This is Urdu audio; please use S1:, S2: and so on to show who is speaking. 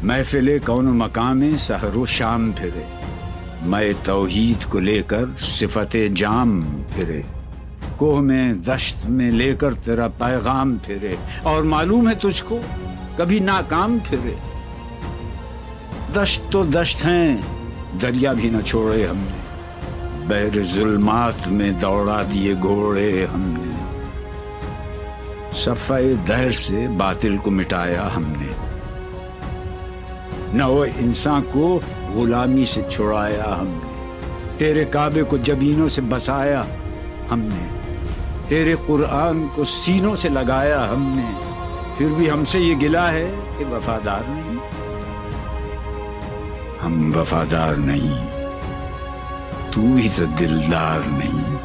S1: محفل کون و مقام سحر و شام پھرے، میں توحید کو لے کر صفت جام پھرے، کوہ میں دشت میں لے کر تیرا پیغام پھرے، اور معلوم ہے تجھ کو کبھی ناکام پھرے۔ دشت تو دشت ہیں، دریا بھی نہ چھوڑے ہم نے، بحر ظلمات میں دوڑا دیے گھوڑے ہم نے، صفحہ دہر سے باطل کو مٹایا ہم نے، نو انسان کو غلامی سے چھڑایا ہم نے، تیرے کعبے کو جبینوں سے بسایا ہم نے، تیرے قرآن کو سینوں سے لگایا ہم نے، پھر بھی ہم سے یہ گلہ ہے کہ وفادار نہیں۔ ہم وفادار نہیں، تو ہی تو دلدار نہیں۔